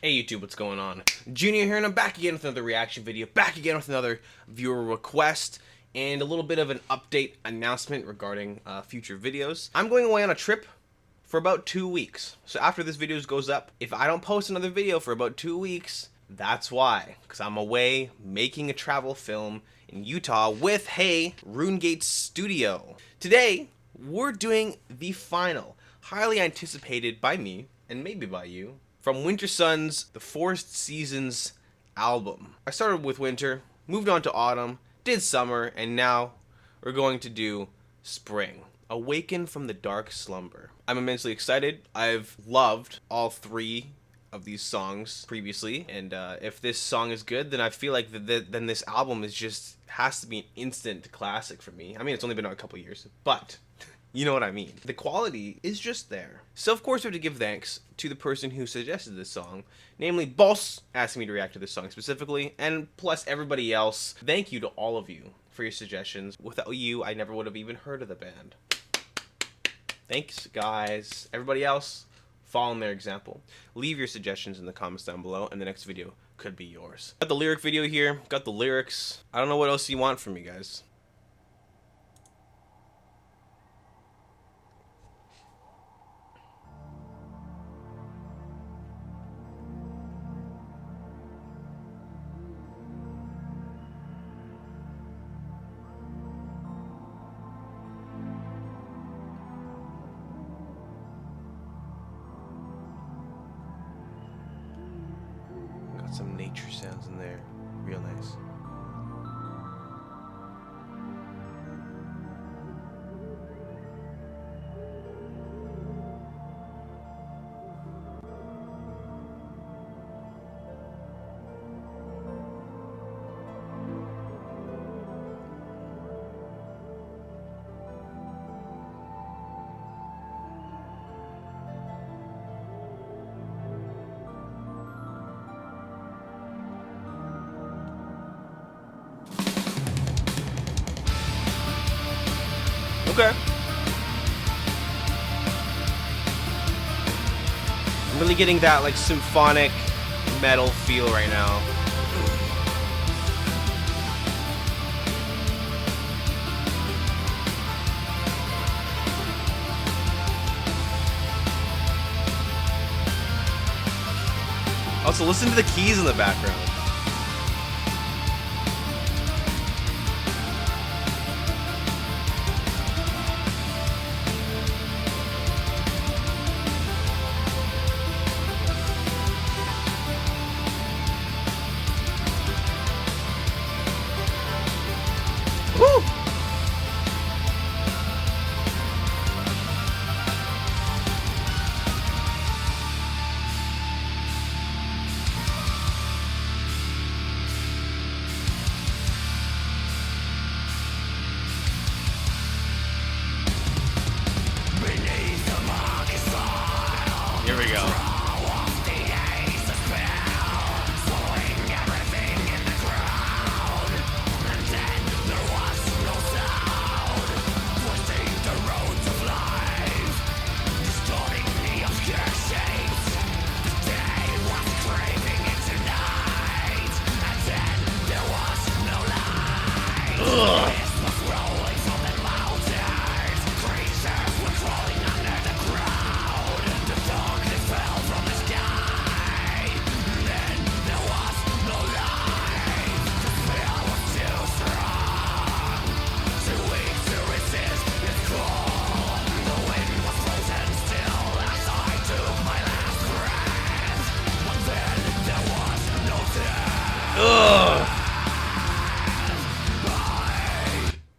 Hey YouTube, what's going on? Juniio here, and I'm back again with another reaction video, back again with another viewer request, and a little bit of an update announcement regarding future videos. I'm going away on a trip for about 2 weeks. So after this video goes up, if I don't post another video for about 2 weeks, that's why. Because I'm away making a travel film in Utah with, hey, RuneGate Studio. Today, we're doing the final, highly anticipated by me, and maybe by you, from Wintersun's The Forest Seasons album. I started with winter, moved on to autumn, did summer, and now we're going to do spring. Awaken from the dark slumber. I'm immensely excited. I've loved all 3 of these songs previously, and if this song is good, then I feel like then this album is just has to be an instant classic for me. I mean, it's only been out a couple years, but you know what I mean. The quality is just there. So of course we have to give thanks to the person who suggested this song, namely Boss, asking me to react to this song specifically, and plus everybody else. Thank you to all of you for your suggestions. Without you, I never would have even heard of the band. Thanks, guys. Everybody else, follow their example. Leave your suggestions in the comments down below, and the next video could be yours. Got the lyric video here, got the lyrics. I don't know what else you want from me, guys. Got some nature sounds in there. Real nice. Okay. I'm really getting that like symphonic metal feel right now. Also, listen to the keys in the background. Woo! Here we go. Ugh. Ugh.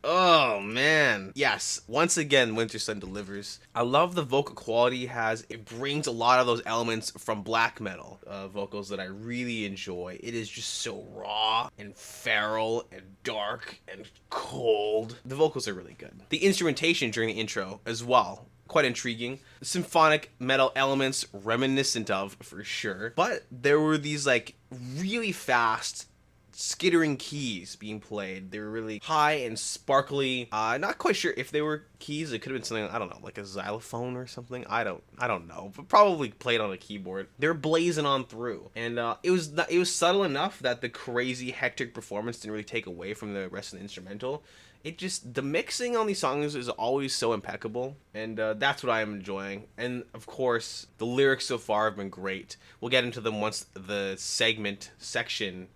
Oh man. Yes, once again Wintersun delivers. I love the vocal quality has. It brings a lot of those elements from black metal vocals that I really enjoy. It is just so raw and feral and dark and cold. The vocals are really good. The instrumentation during the intro as well, quite intriguing. The symphonic metal elements reminiscent of, for sure. But there were these like really fast skittering keys being played. They were really high and sparkly. Not quite sure if they were keys. It could have been something, I don't know, like a xylophone or something. I don't know, but probably played on a keyboard. They were blazing on through, and it was subtle enough that the crazy hectic performance didn't really take away from the rest of the instrumental. It just, the mixing on these songs is always so impeccable, and that's what I am enjoying. And of course, the lyrics so far have been great. We'll get into them once the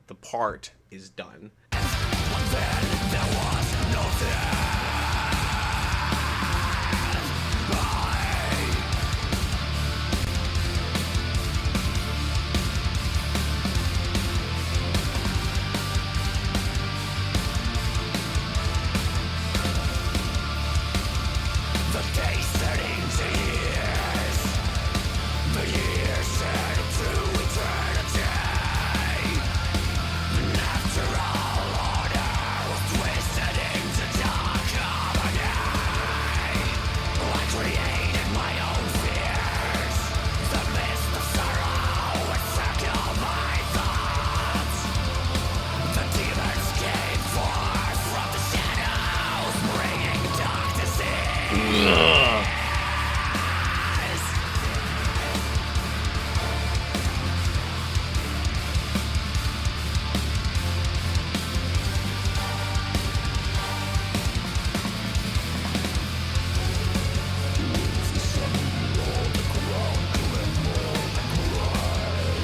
the part is done.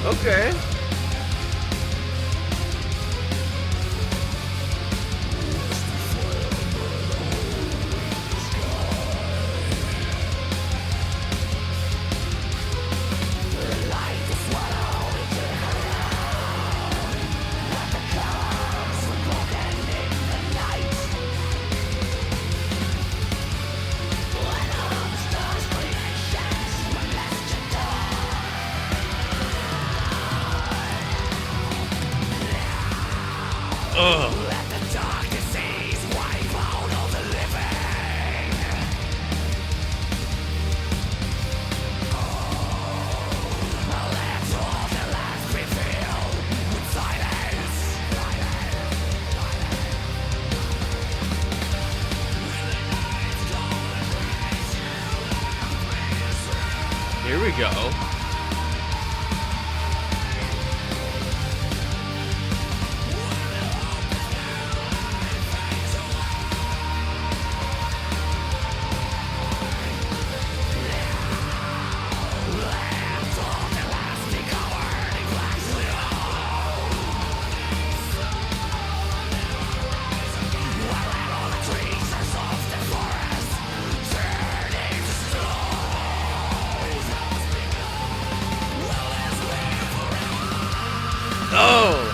Okay. Ugh. Here we go. Oh!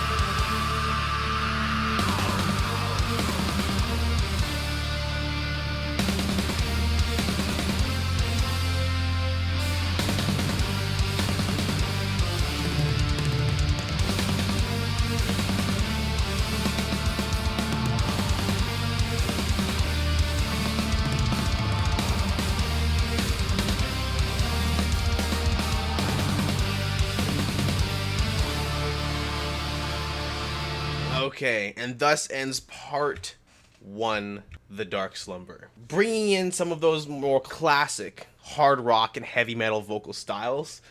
Okay, and thus ends part 1, The Dark Slumber. Bringing in some of those more classic hard rock and heavy metal vocal styles,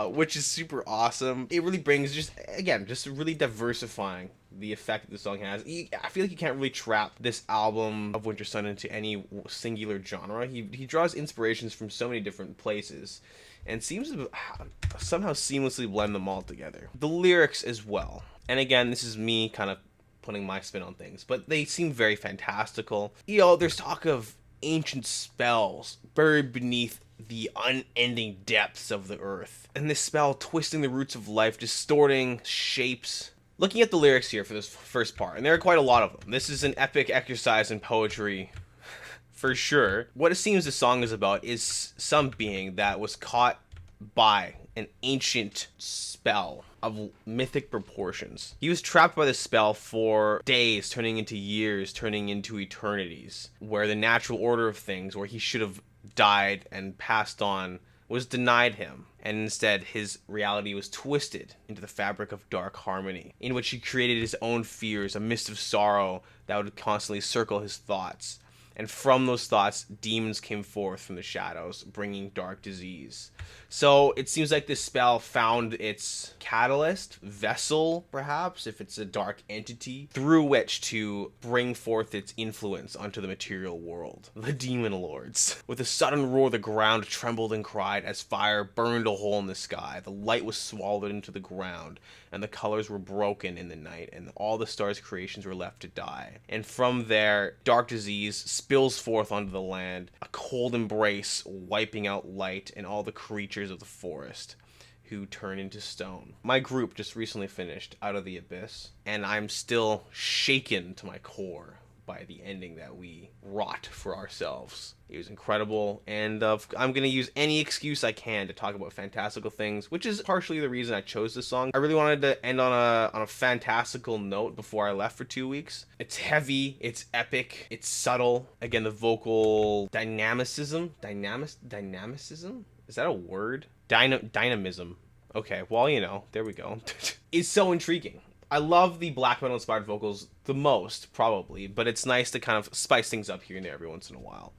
which is super awesome. It really brings just really diversifying the effect that the song has. I feel like you can't really trap this album of Wintersun into any singular genre. He draws inspirations from so many different places and seems to somehow seamlessly blend them all together. The lyrics as well. And again, this is me kind of putting my spin on things, but they seem very fantastical. You know, there's talk of ancient spells buried beneath the unending depths of the earth. And this spell twisting the roots of life, distorting shapes. Looking at the lyrics here for this first part, and there are quite a lot of them. This is an epic exercise in poetry, for sure. What it seems the song is about is some being that was caught by an ancient spell of mythic proportions. He was trapped by the spell for days, turning into years, turning into eternities, where the natural order of things, where he should have died and passed on, was denied him, and instead his reality was twisted into the fabric of dark harmony, in which he created his own fears, a mist of sorrow that would constantly circle his thoughts. And from those thoughts, demons came forth from the shadows, bringing dark disease. So it seems like this spell found its catalyst, vessel, perhaps, if it's a dark entity, through which to bring forth its influence onto the material world. The demon lords. With a sudden roar, the ground trembled and cried as fire burned a hole in the sky. The light was swallowed into the ground, and the colors were broken in the night, and all the stars' creations were left to die. And from there, dark disease spills forth onto the land, a cold embrace wiping out light and all the creatures of the forest, who turn into stone. My group just recently finished Out of the Abyss, and I'm still shaken to my core by the ending that we wrought for ourselves. It was incredible, and I'm going to use any excuse I can to talk about fantastical things, which is partially the reason I chose this song. I really wanted to end on a fantastical note before I left for 2 weeks. It's heavy, it's epic, it's subtle. Again, the vocal dynamicism? Dynamicism? Is that a word? Dynamism. Okay, well, you know, there we go. It's so intriguing. I love the black metal inspired vocals the most, probably, but it's nice to kind of spice things up here and there every once in a while.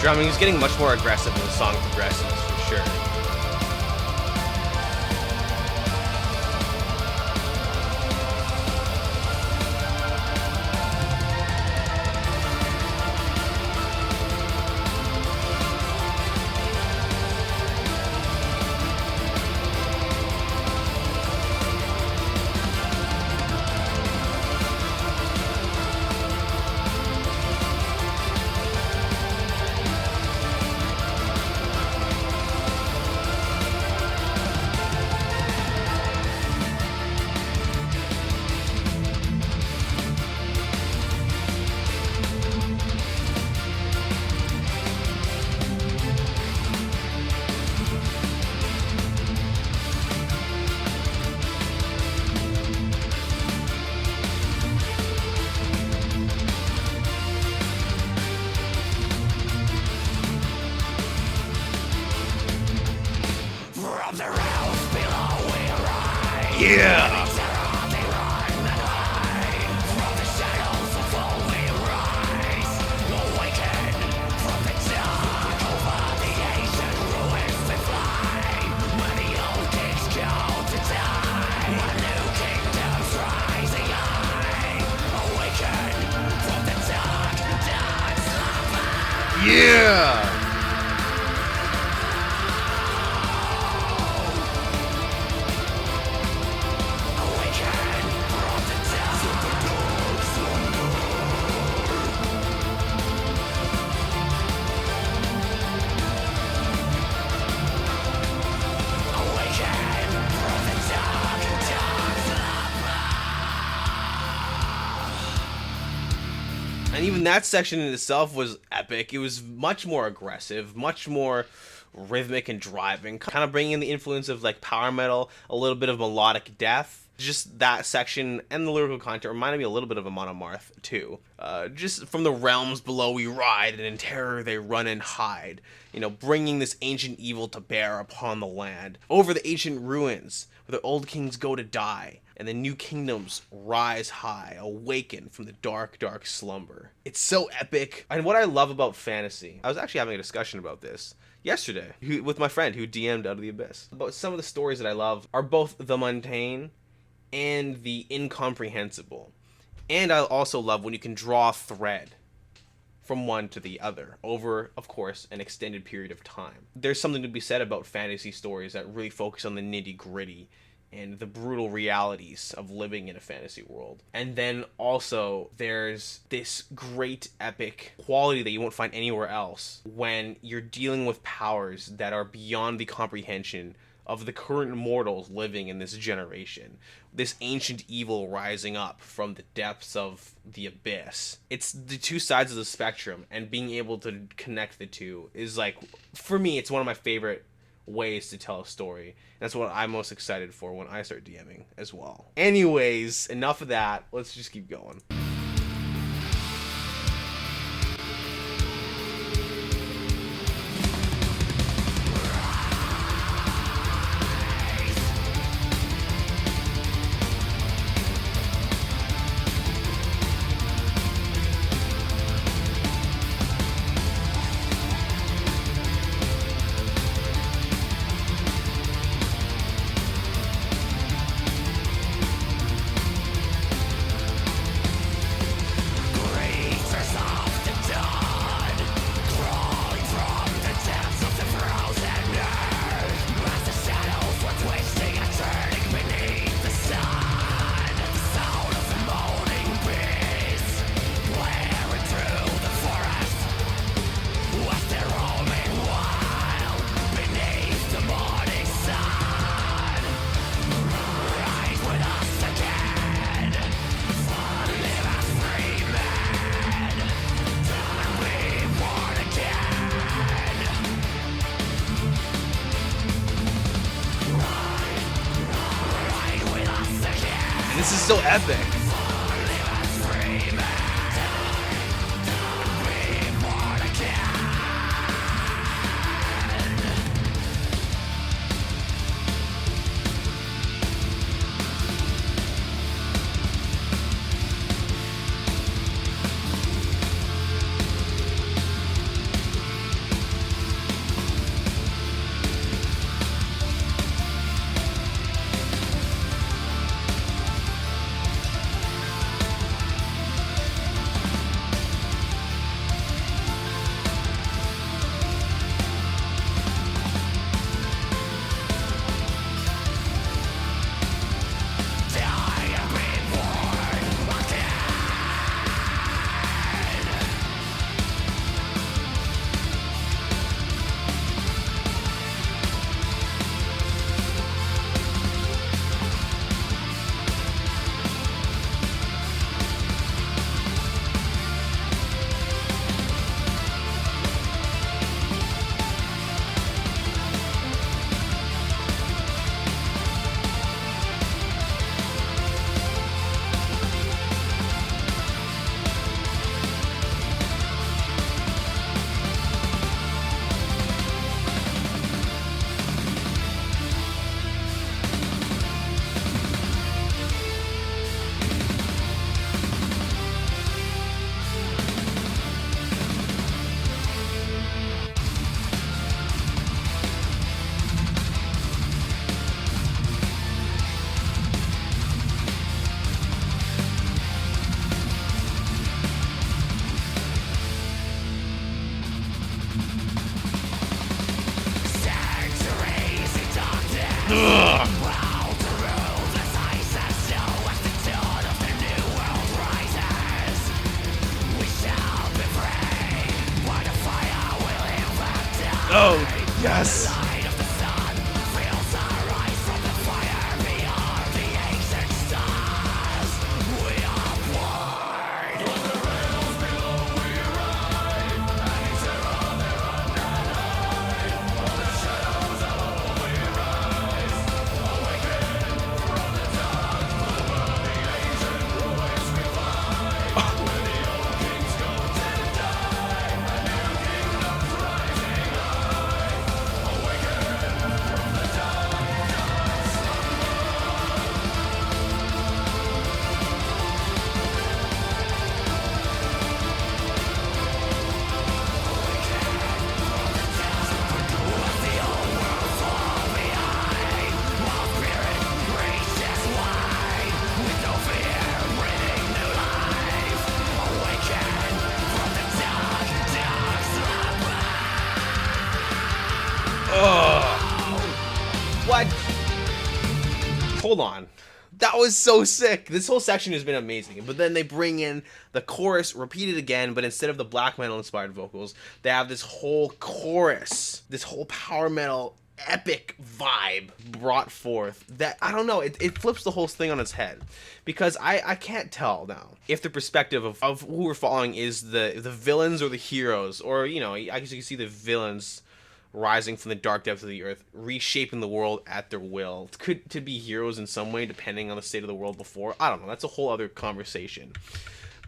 Drumming is getting much more aggressive as the song progresses, for sure. Yeah! Yeah! And even that section in itself was epic. It was much more aggressive, much more rhythmic and driving, kind of bringing in the influence of like power metal, a little bit of melodic death. Just that section and the lyrical content reminded me a little bit of a Monomarth too. Just from the realms below we ride, and in terror they run and hide. You know, bringing this ancient evil to bear upon the land. Over the ancient ruins, where the old kings go to die, and the new kingdoms rise high, awaken from the dark, dark slumber. It's so epic. And what I love about fantasy, I was actually having a discussion about this yesterday with my friend who DM'd Out of the Abyss. About some of the stories that I love are both the mundane and the incomprehensible. And I also love when you can draw a thread from one to the other over, of course, an extended period of time. There's something to be said about fantasy stories that really focus on the nitty-gritty and the brutal realities of living in a fantasy world. And then also there's this great epic quality that you won't find anywhere else when you're dealing with powers that are beyond the comprehension of the current mortals living in this generation. This ancient evil rising up from the depths of the abyss. It's the two sides of the spectrum, and being able to connect the two is, like, for me, it's one of my favorite ways to tell a story. That's what I'm most excited for when I start DMing as well. Anyways, enough of that. Let's just keep going. This is so epic. Oh, yes! hold on. That was so sick. This whole section has been amazing. But then they bring in the chorus, repeated again, but instead of the black metal inspired vocals, they have this whole chorus, this whole power metal epic vibe brought forth that, I don't know, it flips the whole thing on its head. Because I can't tell now if the perspective of who we're following is the villains or the heroes. Or, you know, I guess you can see the villains rising from the dark depths of the earth, reshaping the world at their will. Could to be heroes in some way, depending on the state of the world before. I don't know. That's a whole other conversation.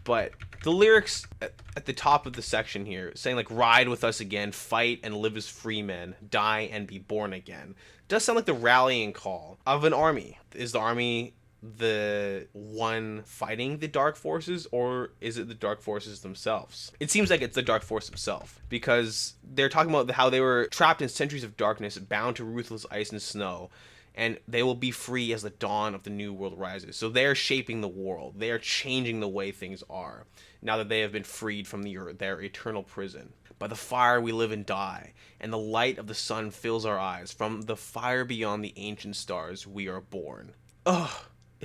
But the lyrics at the top of the section here, saying like, ride with us again, fight and live as free men, die and be born again, does sound like the rallying call of an army. Is the army the one fighting the dark forces, or is it the dark forces themselves? It seems like it's the dark force himself, because they're talking about how they were trapped in centuries of darkness, bound to ruthless ice and snow, and they will be free as the dawn of the new world rises. So they're shaping the world. They are changing the way things are, now that they have been freed from their eternal prison. By the fire we live and die, and the light of the sun fills our eyes. From the fire beyond the ancient stars we are born. Ugh.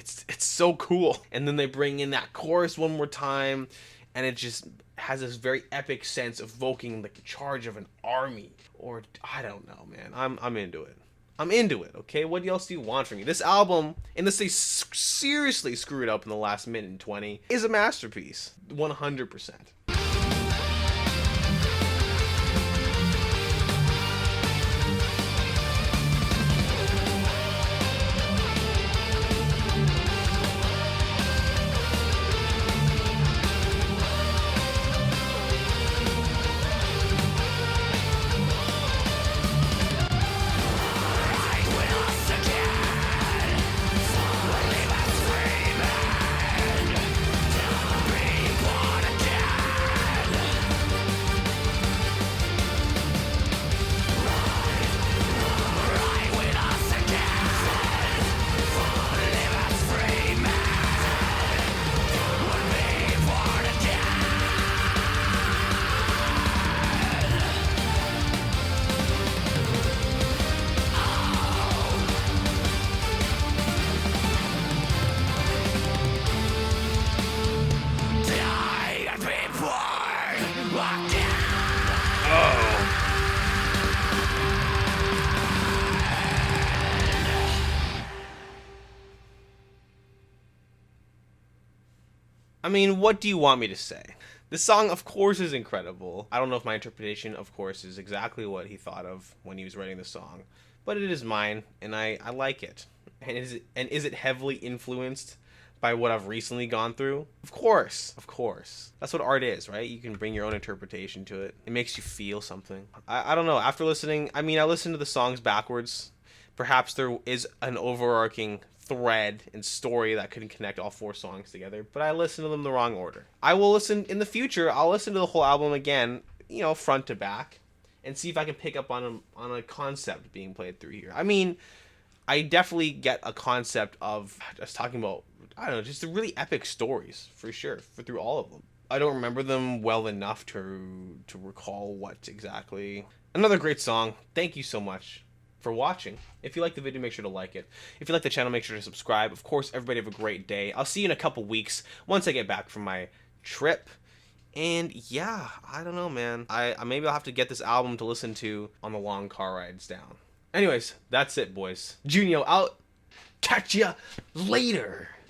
It's so cool. And then they bring in that chorus one more time, and it just has this very epic sense evoking like the charge of an army. Or I don't know, man. I'm into it. I'm into it, okay? What else do you want from me? This album, unless they seriously screw it up in the last minute and 20, is a masterpiece. 100%. I mean, what do you want me to say? The song, of course, is incredible. I don't know if my interpretation, of course, is exactly what he thought of when he was writing the song, but it is mine, and I like it. And is it heavily influenced by what I've recently gone through? Of course, of course. That's what art is, right? You can bring your own interpretation to it. It makes you feel something. I don't know. After listening, I mean, I listened to the songs backwards. Perhaps there is an overarching thread and story that couldn't connect all 4 songs together, but I listened to them the wrong order. I will listen in the future. I'll listen to the whole album again, you know, front to back, and see if I can pick up on a concept being played through here. I mean, I definitely get a concept of just talking about, I don't know, just the really epic stories, for sure, through all of them. I don't remember them well enough to recall what exactly. Another great song. Thank you so much for watching. If you like the video, make sure to like it. If you like the channel, make sure to subscribe. Of course, everybody have a great day. I'll see you in a couple weeks once I get back from my trip. And yeah, I don't know, man. Maybe I'll have to get this album to listen to on the long car rides down. Anyways, that's it, boys. Juniio out. Catch ya later.